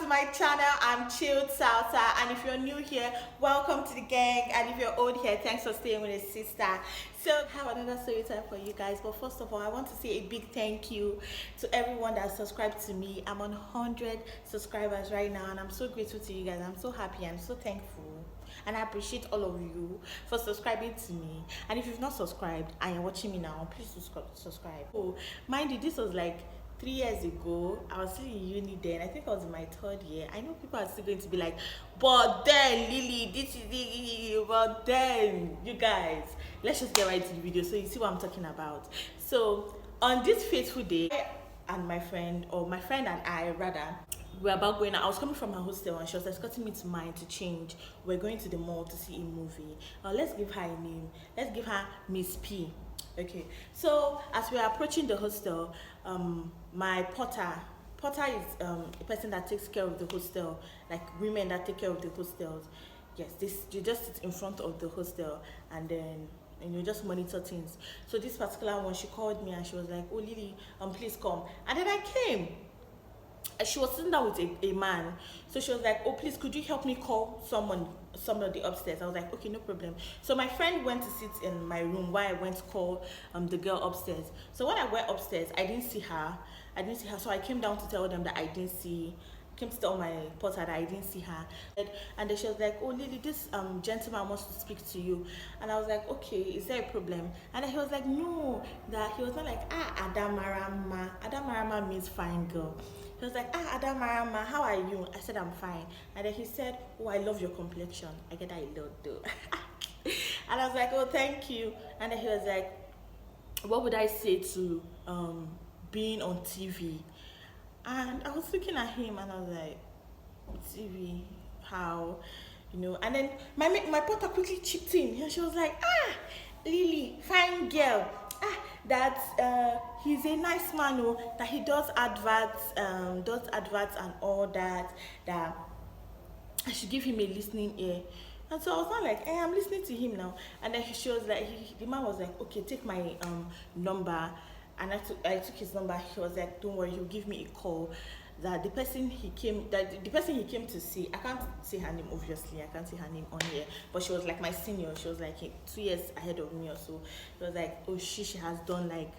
my channel. I'm Chilled Salsa, and if you're new here, welcome to the gang, and if you're old here, thanks for staying with a sister. So I have another story time for you guys, but first of all, I want to say a big thank you to everyone that subscribed to me. I'm on 100 subscribers right now, and I'm so grateful to you guys. I'm so happy and so thankful, and I appreciate all of you for subscribing to me. And if you've not subscribed and you're watching me now, please subscribe. Oh, mind you, this was like 3 years ago. I was still in uni then. I think I was in my 3rd year. I know people are still going to be like, but then Lily, this is the, but then you guys, let's just get right to the video so you see what I'm talking about. So on this fateful day, I and my friend, or my friend and I rather, we were about going out. I was coming from her hostel and she was escorting me to mine to change. We're going to the mall to see a movie. Let's give her a name. Let's give her Miss P. Okay, so as we are approaching the hostel, my porter is a person that takes care of the hostel, like women that take care of the hostels. Yes, you just sit in front of the hostel and then you just monitor things. So this particular one, she called me and she was like, oh Lily, please come. And then I came. She was sitting down with a man, so she was like, oh please, could you help me call somebody upstairs? I was like, okay, no problem. So my friend went to sit in my room while I went to call the girl upstairs. So when I went upstairs, I didn't see her, so I came down to tell them that I didn't see, came to tell my porter that I didn't see her. And then she was like, oh Lily, this gentleman wants to speak to you. And I was like, okay, is there a problem? And then he was like, no, that he was not like, Adamarama. Adamarama means fine girl. He was like, Adamarama, how are you? I said, I'm fine. And then he said, oh, I love your complexion. I get that a lot though. And I was like, oh, thank you. And then he was like, what would I say to being on TV? And I was looking at him and I was like, TV, how? And then my porter quickly chipped in and she was like, Lily, fine girl. That he's a nice man, that he does adverts and all that I should give him a listening ear. And so I was not like, hey, I'm listening to him now. And then she was like, the man was like, okay, take my number. And I took his number. He was like, don't worry, he'll give me a call. That the person he came to see, I can't say her name, obviously, I can't say her name on here, but she was like my senior. She was like 2 years ahead of me or so. She was like, oh, she has done like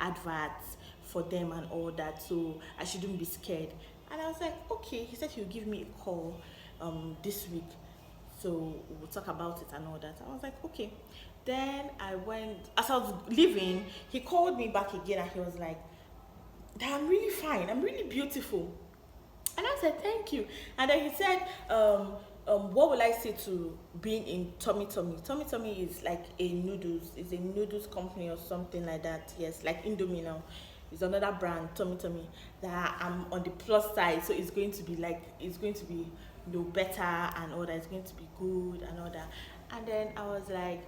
adverts for them and all that, so I shouldn't be scared. And I was like, okay. He said he'll give me a call this week, so we'll talk about it and all that. I was like, okay. Then I went, as I was leaving, he called me back again and he was like, I'm really fine, I'm really beautiful. And I said, thank you. And then he said, what will I say to being in Tummy Tummy? Tummy Tummy is like it's a noodles company or something like that. Yes, like Indomie now. It's another brand, Tummy Tummy, that I'm on the plus side, so it's going to be better and all that. It's going to be good and all that. And then I was like,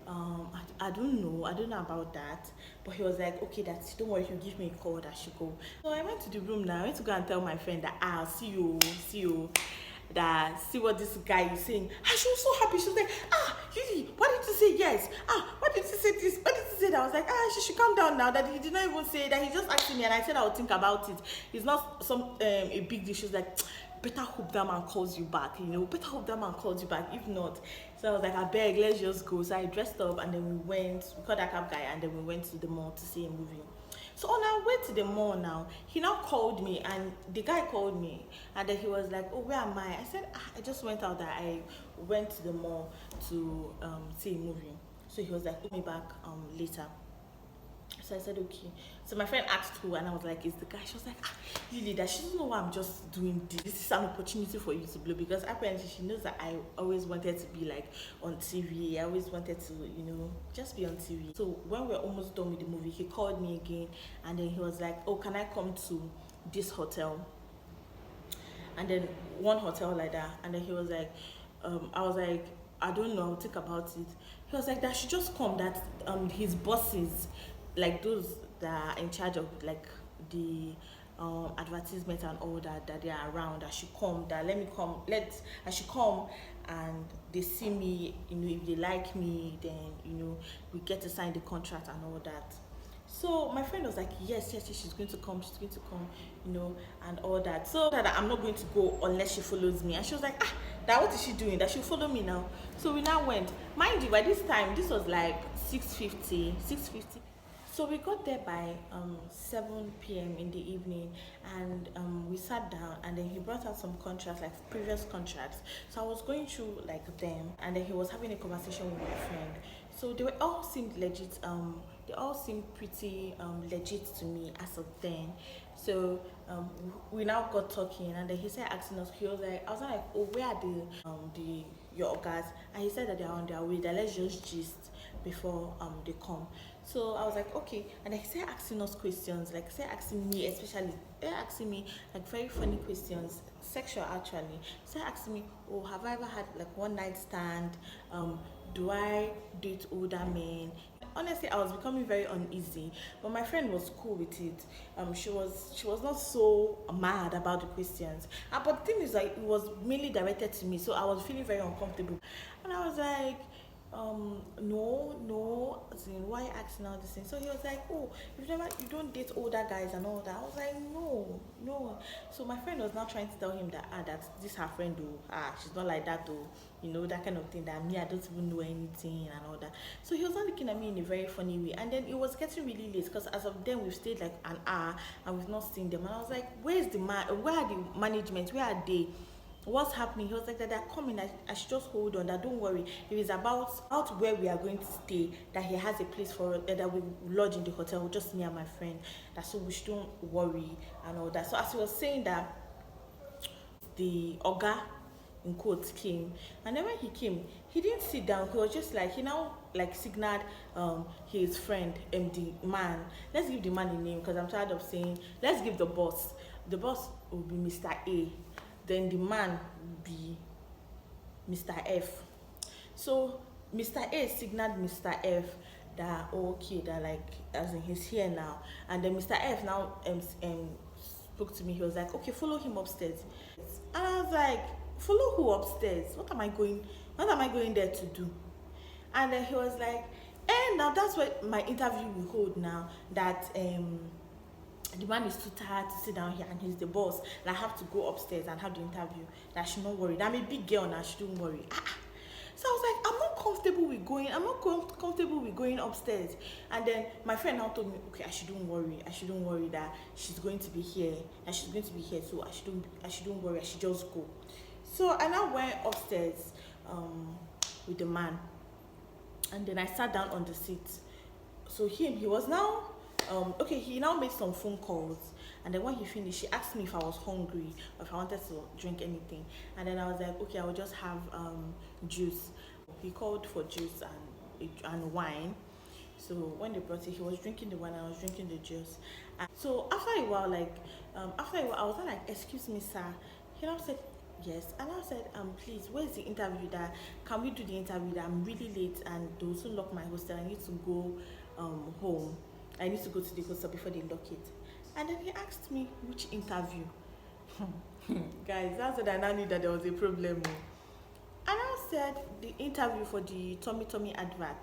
I don't know about that. But he was like, okay, don't worry, he'll give me a call, that should go. So I went to the room now. I went to go and tell my friend that I'll see you, that see what this guy is saying. And she was so happy. She was like, Lily, why did you say yes? Why did you say this? Why did you say that? I was like, she should calm down now. That he did not even say that. He just asked me and I said I would think about it. It's not a big deal. She was like, better hope that man calls you back, better hope that man calls you back, if not. So I was like, I beg, let's just go. So I dressed up and then we called that cab guy and then we went to the mall to see a movie. So on our way to the mall now, he now called me and the guy called me and then he was like, oh, where am I? I said, I just went out there. I went to the mall to see a movie. So he was like, call me back later. So I said, okay. So my friend asked who, and I was like, it's the guy. She was like, Lily, that she doesn't know why I'm just doing this. This is an opportunity for you to blow, because apparently she knows that I always wanted to be like on TV. I always wanted to, just be on TV. So when we're almost done with the movie, he called me again, and then he was like, oh, can I come to this hotel? And then one hotel like that, and then he was like, I was like, I don't know, I'll think about it. He was like, that she just come, that his bosses, like those that are in charge of like the advertisement and all that they are around, I should come, I should come and they see me, if they like me, then we get to sign the contract and all that. So my friend was like, yes, yes, yes, she's going to come, and all that. So that I'm not going to go unless she follows me. And she was like, that what is she doing? That she'll follow me now. So we now went. Mind you, by this time, this was like 6:50. So we got there by 7 p.m. in the evening, and we sat down, and then he brought out some contracts, like previous contracts. So I was going through like them, and then he was having a conversation with my friend. So they were all seemed legit. They all seemed pretty legit to me as of then. So we now got talking, and then he started asking us. I was like, oh, where are the your guys? And he said that they are on their way. That let's just gist before they come. So I was like, okay. And he started asking us questions, like started asking me, especially asking me like very funny questions, sexual actually. Started asking me, oh, have I ever had like one night stand? Do I date older men? Honestly, I was becoming very uneasy, but my friend was cool with it. She was not so mad about the questions. But the thing is, like, it was mainly directed to me, so I was feeling very uncomfortable. And I was like, no, as in, why asking all this thing? So he was like, oh, you don't date older guys and all that. I was like, no. So my friend was now trying to tell him that that this her friend she's not like that though, that kind of thing, that me, I don't even know anything and all that. So he was not looking at me in a very funny way, and then it was getting really late because as of then we've stayed like an hour and we've not seen them. And I was like, where are the management, where are they? What's happening? He was like that they're coming. I should just hold on. That don't worry. If it's about where we are going to stay, that he has a place for that we lodge in the hotel, just me and my friend. That so we shouldn't worry and all that. So as he was saying that, the Oga in quotes came, and then when he came, he didn't sit down. He was just like, he now like signaled his friend the man. Let's give the man a name because I'm tired of saying. Let's give the boss. The boss will be Mr. A. Then the man will be Mr. F. So Mr. A signaled Mr. F that okay, that like as in he's here now. And then Mr. F now spoke to me. He was like, okay, follow him upstairs. And I was like, follow who upstairs? What am I going there to do? And then he was like, now that's what my interview will hold now. That the man is too tired to sit down here and he's the boss, and I have to go upstairs and have the interview. That I should not worry. That I'm a big girl and I shouldn't worry. So I was like, I'm not comfortable with going upstairs. And then my friend now told me, okay, I shouldn't worry that she's going to be here, so I shouldn't worry, I should just go. So I now went upstairs with the man, and then I sat down on the seat. So he was now okay, he now made some phone calls, and then when he finished, he asked me if I was hungry or if I wanted to drink anything. And then I was like, okay, I will just have juice. He called for juice and wine. So when they brought it, he was drinking the wine and I was drinking the juice. And so after a while, I was like, excuse me, sir. He now said, yes. And I said, please, where's the interview? That can we do the interview? That I'm really late and they will soon lock my hostel. I need to go home. I need to go to the hostel before they lock it. And then he asked me which interview. Guys, that's what I now knew that there was a problem. And I said the interview for the Tommy advert.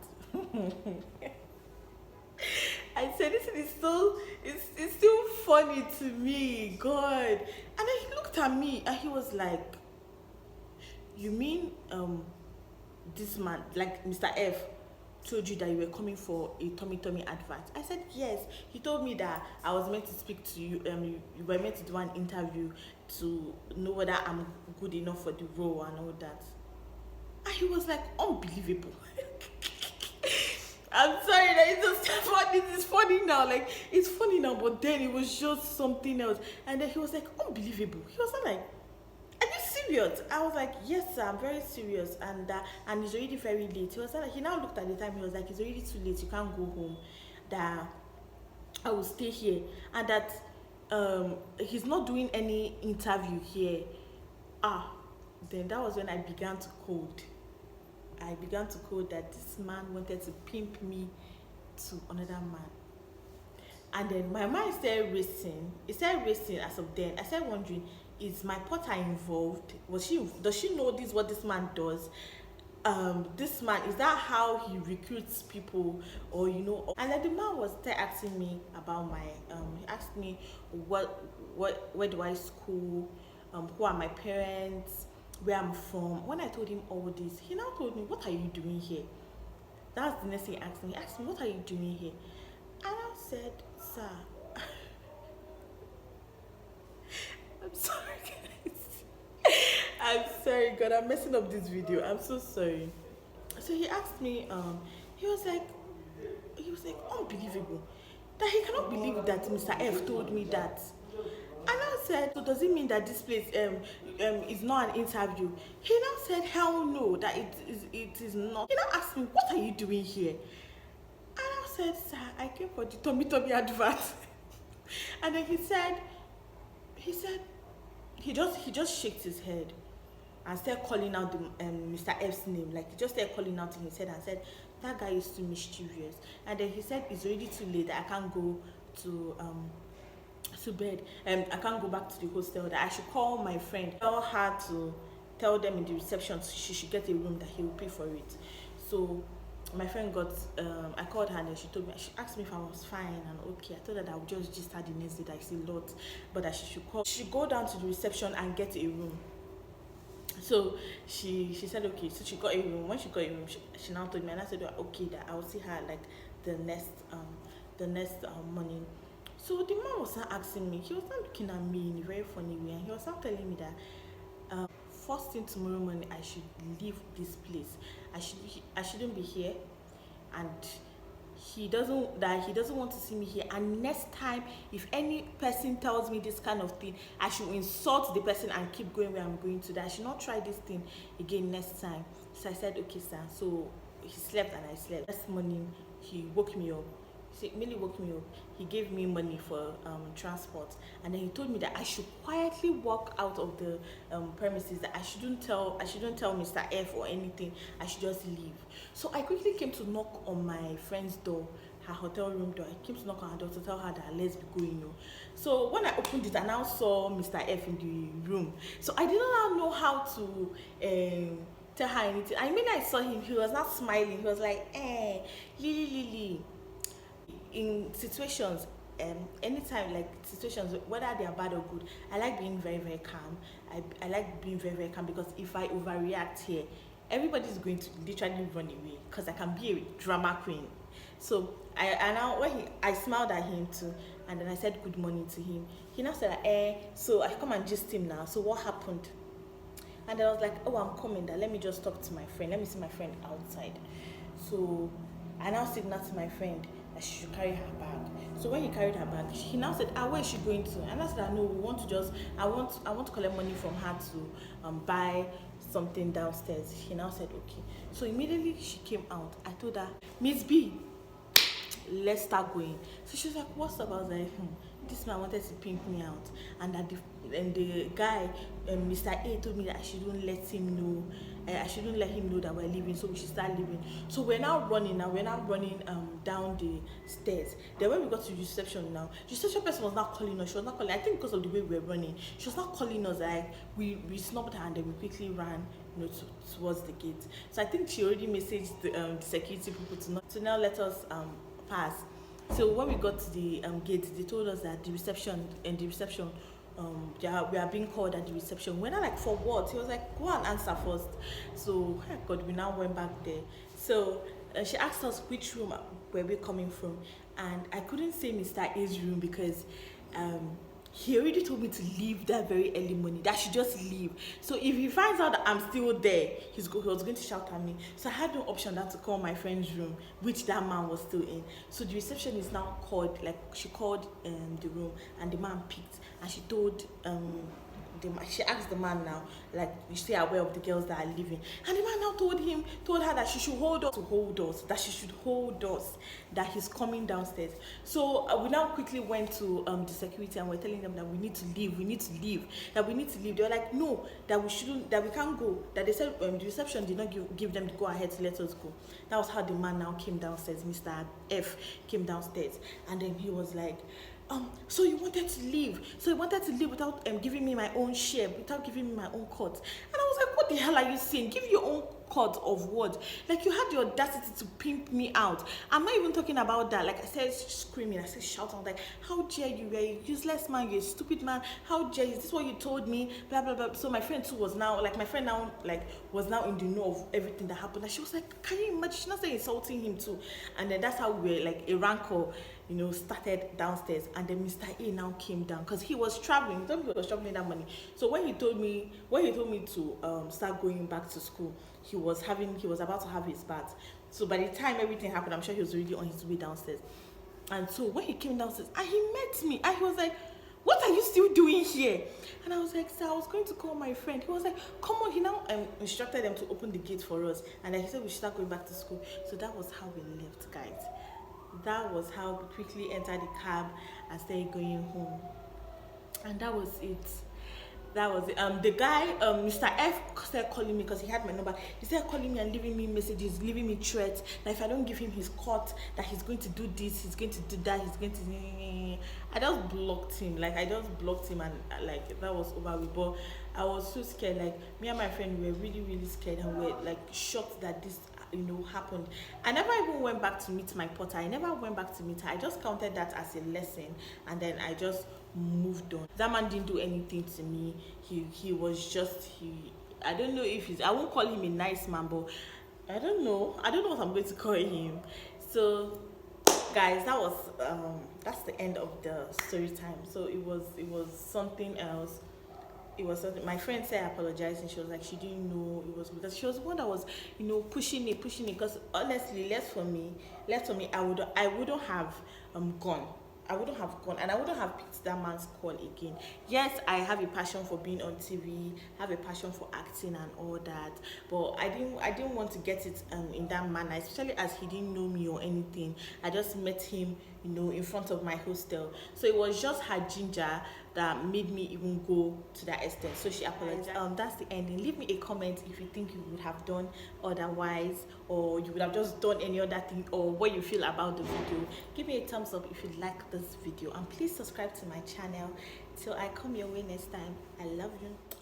I said this is it's still funny to me, God. And then he looked at me and he was like, you mean this man, like Mr. F, told you that you were coming for a Tommy advert? I said yes. He told me that I was meant to speak to you. You were meant to do an interview to know whether I'm good enough for the role and all that. And he was like, unbelievable. I'm sorry that it's just funny. It's funny now. Like it's funny now, but then it was just something else. And then he was like, unbelievable. He was not like, are you serious? I was like, yes, sir, I'm very serious, and it's already very late. He was like, he now looked at the time. He was like, it's already too late. You can't go home. That I will stay here, and that he's not doing any interview here. Then that was when I began to code. That this man wanted to pimp me to another man. And then my mind started racing. It started racing as of then. I started wondering, is my porter involved? Does she know what this man does? this man, is that how he recruits people, or and then the man was there asking me about my he asked me where do I school, who are my parents, where I'm from. When I told him all this, he now told me, what are you doing here? That's the next thing he asked me. He asked me, what are you doing here? And I said, sir, I'm sorry guys, I'm sorry, God, I'm messing up this video, I'm so sorry. So he asked me, he was like unbelievable that he cannot believe that Mr. F told me that. And I said, so does it mean that this place is not an interview? He now said, hell no, that it is not. He now asked me, what are you doing here? And I said, sir, I came for the Tommy advert. And then he just shook his head and started calling out the Mr. F's name. Like, he just started calling out in his head and said, that guy is too mischievous. And then he said, it's already too late, that I can't go to bed, and I can't go back to the hostel, that I should call my friend, tell her to tell them in the reception she should get a room, that he will pay for it. So my friend got I called her, and she told me, she asked me if I was fine and okay. I told her that I would just start the next day, that it's a lot, but that she should go down to the reception and get a room. So she said okay. So she got a room. When she got a room, she now told me, and I said okay, that I will see her like the next morning. So the man was not asking me, he was not looking at me in a very funny way, and he was not telling me that first thing tomorrow morning I should leave this place. I shouldn't be here, and he doesn't want to see me here. And next time, if any person tells me this kind of thing, I should insult the person and keep going where I'm going to. That I should not try this thing again next time. So I said okay, sir. So he slept and I slept. Next morning he woke me up. He immediately woke me up. He gave me money for transport, and then he told me that I should quietly walk out of the premises, that I shouldn't tell Mr. F or anything. I should just leave. So I quickly came to knock on my friend's door, her hotel room door. I came to knock on her door to tell her that let's be going. So when I opened it, I now saw Mr. F in the room. So I did not know how to tell her anything. I mean, I saw him. He was not smiling. He was like, Lily. In situations, anytime, like situations, whether they are bad or good, I like being very, very calm. I like being very, very calm, because if I overreact here, everybody's going to literally run away, because I can be a drama queen. So I smiled at him too, and then I said good morning to him. He now said, so I come and gist him now. So what happened? And then I was like, oh, I'm coming. That let me just talk to my friend. Let me see my friend outside. So I now signaled to my friend that she should carry her bag. So when he carried her bag, he now said, where is she going to? And I said, no, I want to collect money from her to buy something downstairs. He now said, okay. So immediately she came out. I told her, Miss B, let's start going. So she was like, what's up? I was like, this man wanted to pimp me out, and that the guy, Mr. A, told me that I shouldn't let him know. I shouldn't let him know that we're leaving, so we should start leaving. So we're now running down the stairs. Then when we got to the reception now, the reception person was not calling us. She was not calling. I think because of the way we were running, she was not calling us. Like we snubbed her, and then we quickly ran, towards the gate. So I think she already messaged the security people to now let us pass. So when we got to the gate, they told us that the reception we are being called at the reception. We're not like, for what? He was like, go and answer first. So God, we now went back there. So she asked us which room were we coming from, and I couldn't say Mr. A's room because he already told me to leave that very early morning, that I should just leave. So if he finds out that I'm still there, he was going to shout at me. So I had no option than to call my friend's room, which that man was still in. So the receptionist now called, like she called the room, and the man picked, and she told she asked the man now, like, you stay aware of the girls that are leaving. And the man now told her that she should hold us, that he's coming downstairs. So we now quickly went to the security, and we're telling them that we need to leave. They were like, no, that we shouldn't, that we can't go. That they said the reception did not give them the go ahead to let us go. That was how the man now came downstairs. Mr. F came downstairs, and then he was like, so you wanted to leave without giving me my own share, without giving me my own cut. And I was like, what the hell are you saying? Give your own chords of words. Like, you had the audacity to pimp me out. I'm not even talking about that. Like, I said screaming, I said shouting. I was like, how dare you? You're a useless man, you're a stupid man. How dare you? Is this what you told me? Blah blah blah. So my friend too was now, like, my friend now, like, was now in the know of everything that happened. And she was like, can you imagine? She's not saying insulting him too. And then that's how we were, like, a rancor, you know, started downstairs. And then Mr. A now came down because he was traveling. He told me he was traveling that money. So when he told me to start going back to school, he was about to have his bath. So by the time everything happened, I'm sure he was already on his way downstairs. And so when he came downstairs and he met me, and he was like, what are you still doing here? And I was like, sir, I was going to call my friend. He was like, come on. He now instructed them to open the gate for us, and then he said we should start going back to school. So that was how we left, guys. That was how we quickly entered the cab and started going home. And that was it. That was it. The guy, Mr. F, started calling me because he had my number. He started calling me and leaving me messages, leaving me threats. That if I don't give him his cut, that he's going to do this, he's going to do that, he's going to. I just blocked him. Like, I just blocked him, and like, that was over with. But I was so scared. Like, me and my friend were really, really scared, and we were like shocked that this, you know, happened. I never even went back to meet my porter. I never went back to meet her. I just counted that as a lesson, and then I just moved on. That man didn't do anything to me. He was just, I don't know if he's, I won't call him a nice man, but I don't know what I'm going to call him. So guys, that was that's the end of the story time. So it was something else. It was something. My friend said I apologized, and she was like, she didn't know it was because she was the one that was, you know, pushing it. Because honestly, left for me, I wouldn't have gone. I wouldn't have gone, and I wouldn't have picked that man's call again. Yes, I have a passion for being on TV, have a passion for acting and all that, but I didn't want to get it in that manner, especially as he didn't know me or anything. I just met him, you know, in front of my hostel. So it was just her ginger that made me even go to that extent. So she apologized. That's the ending. Leave me a comment if you think you would have done otherwise, or you would have just done any other thing, or what you feel about the video. Give me a thumbs up if you like this video, and please subscribe to my channel. Till I come your way next time. I love you.